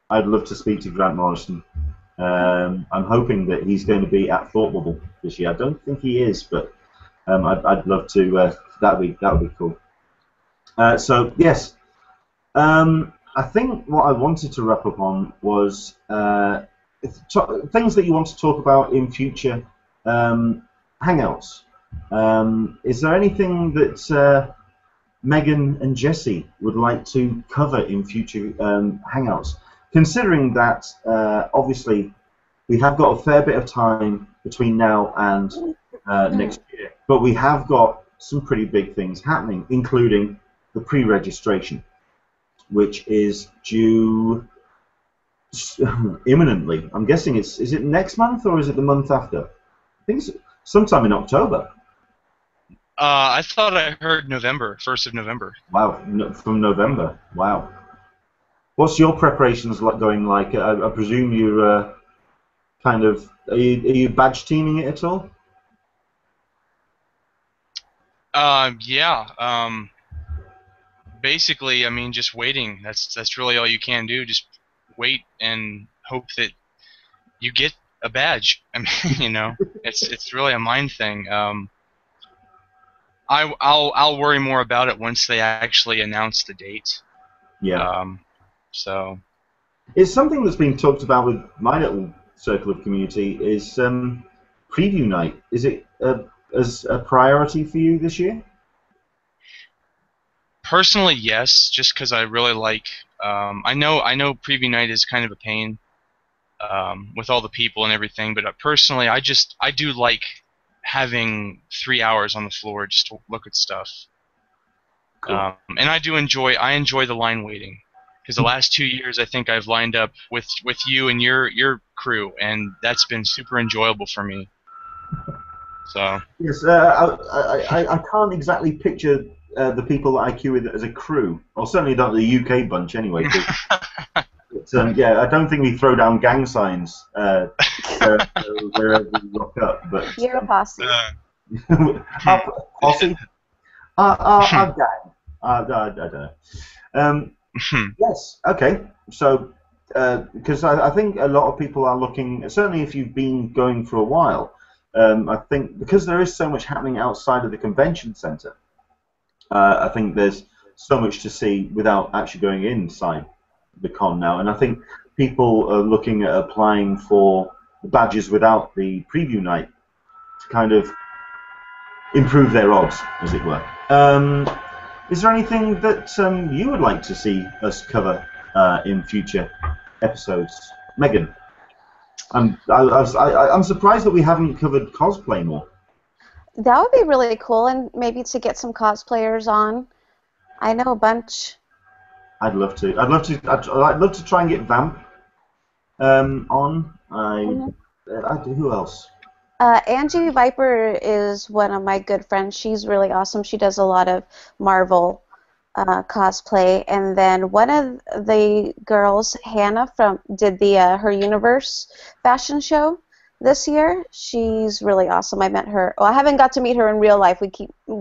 I'd love to speak to Grant Morrison. I'm hoping that he's going to be at Thought Bubble this year. I don't think he is, but I'd love to. That would be cool. So yes. I think what I wanted to wrap up on was things that you want to talk about in future Hangouts. Is there anything that Megan and Jesse would like to cover in future Hangouts? Considering that, obviously, we have got a fair bit of time between now and next year, but we have got some pretty big things happening, including the pre-registration, which is due imminently. I'm guessing is it next month or is it the month after? I think it's sometime in October. I thought I heard November, 1st of November. Wow, from November. Wow. What's your preparations going like? I presume you're kind of are you badge teaming it at all? Yeah. Basically, I mean, just waiting. That's really all you can do. Just wait and hope that you get a badge. I mean, you know, it's really a mind thing. I'll worry more about it once they actually announce the date. Yeah. So. It's something that's been talked about with my little circle of community. Is preview night? Is it as a priority for you this year? Personally, yes, just because I really like. I know preview night is kind of a pain with all the people and everything, but personally, I do like having 3 hours on the floor just to look at stuff. Cool. And I enjoy the line waiting, because the last 2 years I think I've lined up with you and your crew, and that's been super enjoyable for me. So. Yes, I can't exactly picture the people that I queue with as a crew, or certainly not the UK bunch anyway. But, yeah, I don't think we throw down gang signs wherever we rock up. But You're a posse. Posse? Our gang. I don't know. Yes, okay. So, because I think a lot of people are looking, certainly if you've been going for a while, I think because there is so much happening outside of the convention center, I think there's so much to see without actually going inside the con now. And I think people are looking at applying for the badges without the preview night to kind of improve their odds, as it were. Is there anything that you would like to see us cover in future episodes? Megan? I'm surprised that we haven't covered cosplay more. That would be really cool, and maybe to get some cosplayers on. I know a bunch. I'd love to. I'd love to try and get Vamp on. Who else? Angie Viper is one of my good friends. She's really awesome. She does a lot of Marvel cosplay, and then one of the girls, Hannah, did the Her Universe fashion show this year. She's really awesome. I met her. Well, I haven't got to meet her in real life. We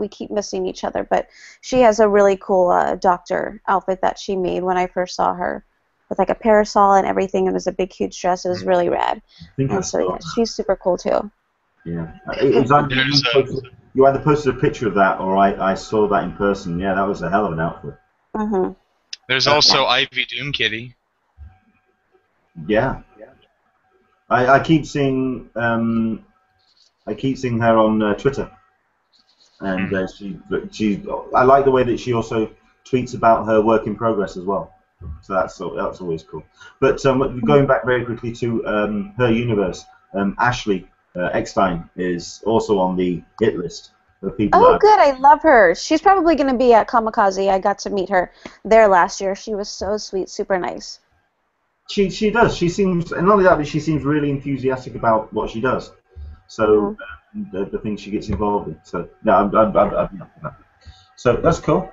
keep missing each other, but she has a really cool doctor outfit that she made when I first saw her, with like a parasol and everything. It was a big, huge dress. It was really rad. And so yeah, she's super cool too. Yeah, you either posted a picture of that, or I saw that in person. Yeah, that was a hell of an outfit. Mhm. There's also Ivy Doom Kitty. Yeah. I keep seeing her on Twitter, and I like the way that she also tweets about her work in progress as well. So that's always cool. But going back very quickly to Her Universe, Ashley Eckstein is also on the hit list of people. Oh, good! I love her. She's probably going to be at Kamikaze. I got to meet her there last year. She was so sweet, super nice. She does. She seems, and not only that, but she seems really enthusiastic about what she does. So the things she gets involved in. So yeah, I'm so that's cool.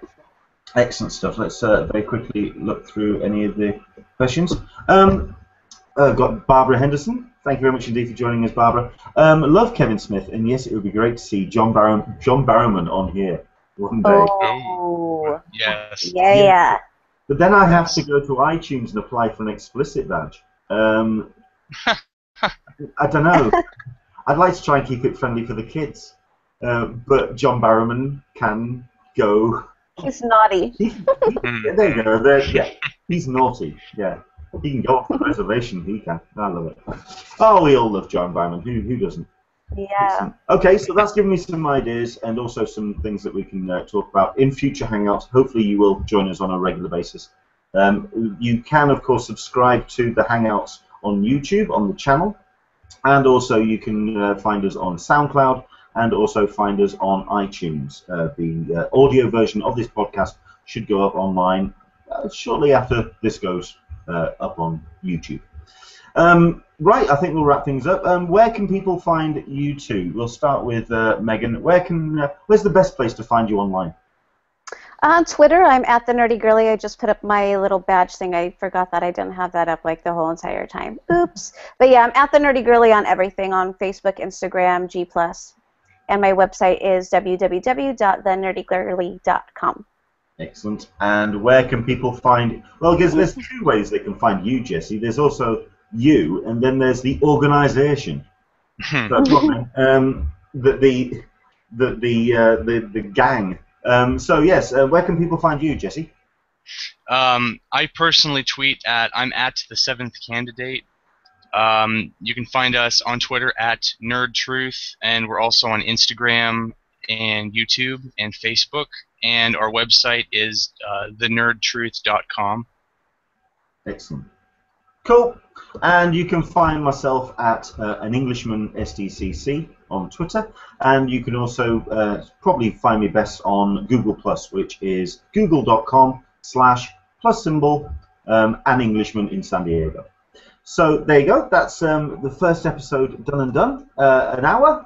Excellent stuff. Let's very quickly look through any of the questions. Got Barbara Henderson. Thank you very much indeed for joining us, Barbara. Love Kevin Smith, and yes, it would be great to see John Barrowman on here one day. Oh, yes. Yeah. But then I have to go to iTunes and apply for an explicit badge. I don't know. I'd like to try and keep it friendly for the kids, but John Barrowman can go. He's naughty. There you go. Yeah, he's naughty. Yeah, he can go off the reservation. He can. I love it. Oh, we all love John Barrowman. Who doesn't? Yeah. Okay, so that's given me some ideas and also some things that we can talk about in future Hangouts. Hopefully you will join us on a regular basis. You can, of course, subscribe to the Hangouts on YouTube, on the channel, and also you can find us on SoundCloud and also find us on iTunes. The audio version of this podcast should go up online shortly after this goes up on YouTube. Right, I think we'll wrap things up. Where can people find you two? We'll start with Megan. Where's the best place to find you online? On Twitter, I'm at the Nerdy Girly. I just put up my little badge thing. I forgot that I didn't have that up like the whole entire time. Oops. But yeah, I'm at the Nerdy Girly on everything, on Facebook, Instagram, G+. And my website is www.thenerdygirly.com. Excellent. And where can people find... Well, there's two ways they can find you, Jesse. There's also you, and then there's the organisation. So, the gang. So yes, where can people find you, Jesse? I personally tweet I'm at the seventh candidate. You can find us on Twitter at NerdTruth, and we're also on Instagram and YouTube and Facebook. And our website is thenerdtruth.com. Excellent. Cool. And you can find myself at an Englishman SDCC on Twitter, and you can also probably find me best on Google Plus, which is google.com/+an Englishman in San Diego. So there you go. That's the first episode done and done. An hour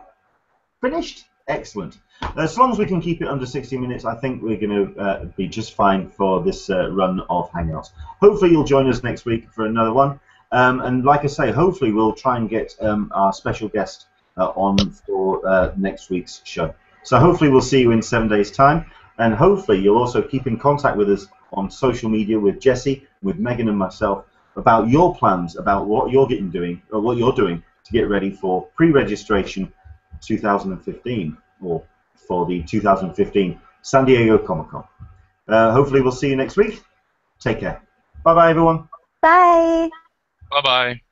finished. Excellent. As long as we can keep it under 60 minutes, I think we're going to be just fine for this run of Hangouts. Hopefully you'll join us next week for another one. And like I say, hopefully we'll try and get our special guest on for next week's show. So hopefully we'll see you in 7 days' time. And hopefully you'll also keep in contact with us on social media with Jesse, with Megan and myself about your plans, about what you're doing to get ready for pre-registration 2015, or for the 2015 San Diego Comic-Con. Hopefully we'll see you next week. Take care. Bye-bye, everyone. Bye. Bye-bye.